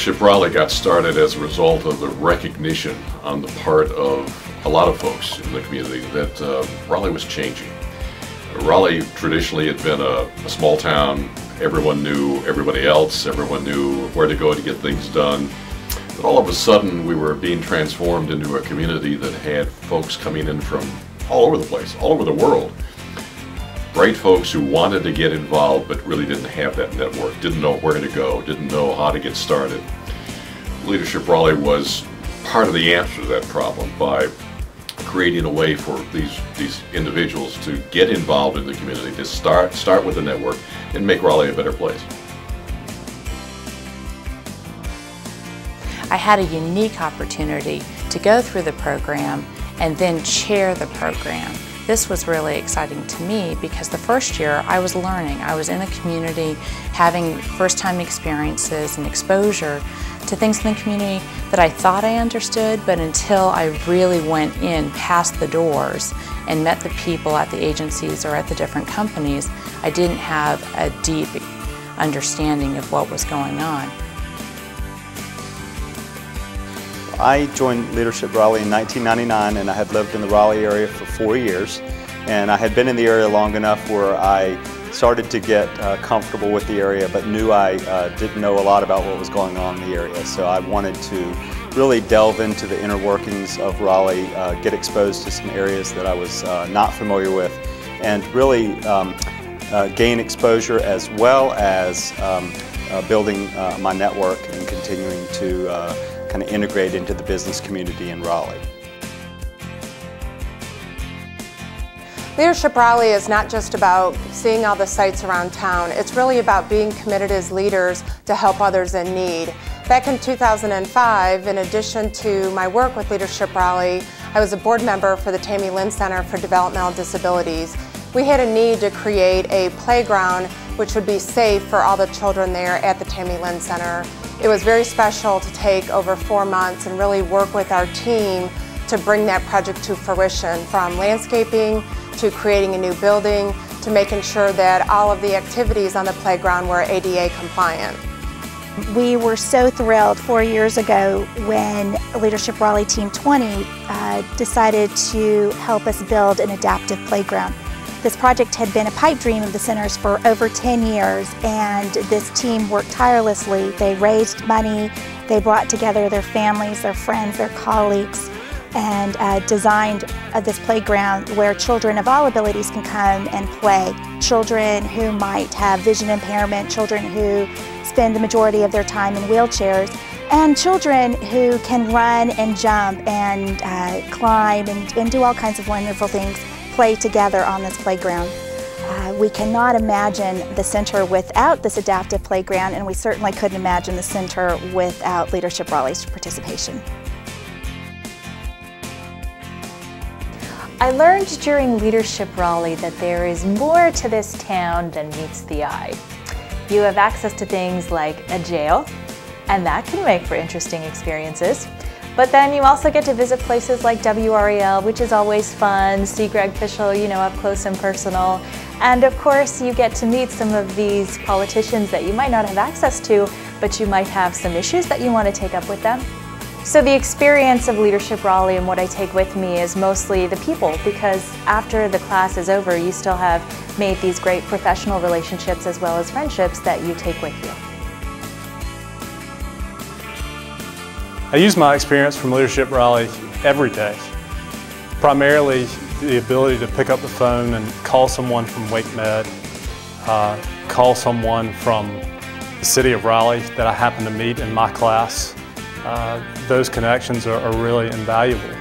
Leadership Raleigh got started as a result of the recognition on the part of a lot of folks in the community that Raleigh was changing. Raleigh traditionally had been a small town. Everyone knew everybody else. Everyone knew where to go to get things done. But all of a sudden, we were being transformed into a community that had folks coming in from all over the place, all over the world. Bright folks who wanted to get involved but really didn't have that network, didn't know where to go, didn't know how to get started. Leadership Raleigh was part of the answer to that problem by creating a way for these individuals to get involved in the community, to start with the network and make Raleigh a better place. I had a unique opportunity to go through the program and then chair the program. This was really exciting to me because the first year I was learning. I was in the community having first-time experiences and exposure to things in the community that I thought I understood, but until I really went in past the doors and met the people at the agencies or at the different companies, I didn't have a deep understanding of what was going on. I joined Leadership Raleigh in 1999, and I had lived in the Raleigh area for 4 years. And I had been in the area long enough where I started to get comfortable with the area, but knew I didn't know a lot about what was going on in the area. So I wanted to really delve into the inner workings of Raleigh, get exposed to some areas that I was not familiar with, and really gain exposure as well as building my network and continuing to kind of integrate into the business community in Raleigh. Leadership Raleigh is not just about seeing all the sites around town. It's really about being committed as leaders to help others in need. Back in 2005, in addition to my work with Leadership Raleigh, I was a board member for the Tammy Lynn Center for Developmental Disabilities. We had a need to create a playground which would be safe for all the children there at the Tammy Lynn Center. It was very special to take over 4 months and really work with our team to bring that project to fruition, from landscaping to creating a new building to making sure that all of the activities on the playground were ADA compliant. We were so thrilled 4 years ago when Leadership Raleigh Team 20 decided to help us build an adaptive playground. This project had been a pipe dream of the center's for over 10 years, and this team worked tirelessly. They raised money, they brought together their families, their friends, their colleagues, and designed this playground where children of all abilities can come and play. Children who might have vision impairment, children who spend the majority of their time in wheelchairs, and children who can run and jump and climb and do all kinds of wonderful things, play together on this playground. We cannot imagine the center without this adaptive playground, and we certainly couldn't imagine the center without Leadership Raleigh's participation. I learned during Leadership Raleigh that there is more to this town than meets the eye. You have access to things like a jail, and that can make for interesting experiences. But then you also get to visit places like WRAL, which is always fun, see Greg Fischel, you know, up close and personal. And of course, you get to meet some of these politicians that you might not have access to, but you might have some issues that you want to take up with them. So the experience of Leadership Raleigh and what I take with me is mostly the people, because after the class is over, you still have made these great professional relationships as well as friendships that you take with you. I use my experience from Leadership Raleigh every day. Primarily the ability to pick up the phone and call someone from Wake Med, call someone from the city of Raleigh that I happen to meet in my class. Those connections are really invaluable.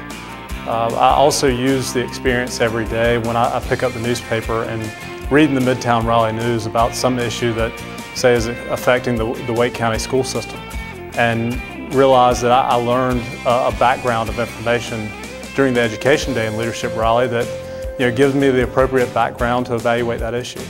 I also use the experience every day when I pick up the newspaper and reading the Midtown Raleigh news about some issue that, say, is affecting the Wake County school system, and realize that I learned a background of information during the education day in Leadership Raleigh that gives me the appropriate background to evaluate that issue.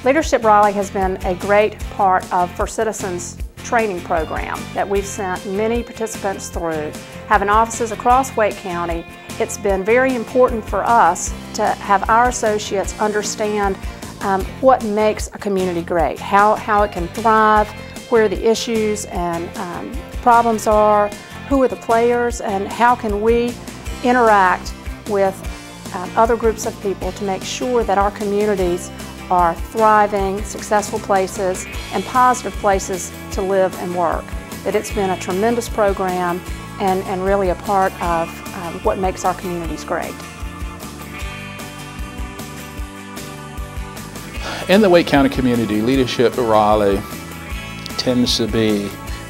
Leadership Raleigh has been a great part of For Citizens training program that we've sent many participants through. Having offices across Wake County, it's been very important for us to have our associates understand what makes a community great, how it can thrive, where the issues and problems are, who are the players, and how can we interact with other groups of people to make sure that our communities are thriving, successful places, and positive places to live and work. That it's been a tremendous program and really a part of what makes our communities great. In the Wake County community, Leadership Raleigh tends to be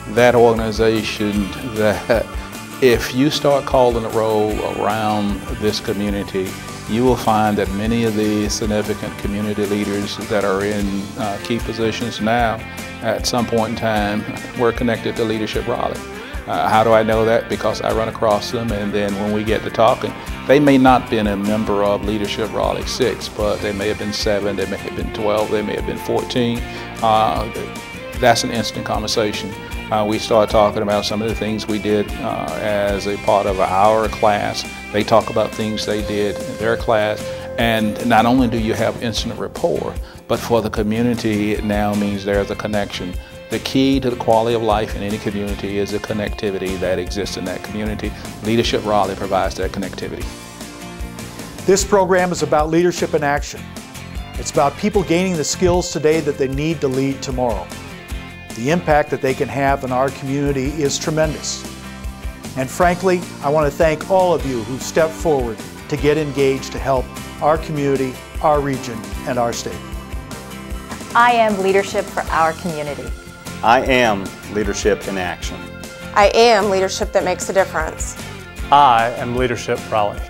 that organization that if you start calling the roll around this community, you will find that many of the significant community leaders that are in key positions now, at some point in time, were connected to Leadership Raleigh. How do I know that? Because I run across them, and then when we get to talking, they may not have been a member of Leadership Raleigh 6, but they may have been 7, they may have been 12, they may have been 14. That's an instant conversation. We start talking about some of the things we did as a part of our class. They talk about things they did in their class, and not only do you have instant rapport, but for the community it now means there's a connection. The key to the quality of life in any community is the connectivity that exists in that community. Leadership Raleigh provides that connectivity. This program is about leadership in action. It's about people gaining the skills today that they need to lead tomorrow. The impact that they can have in our community is tremendous. And frankly, I want to thank all of you who've stepped forward to get engaged to help our community, our region, and our state. I am leadership for our community. I am leadership in action. I am leadership that makes a difference. I am Leadership Raleigh.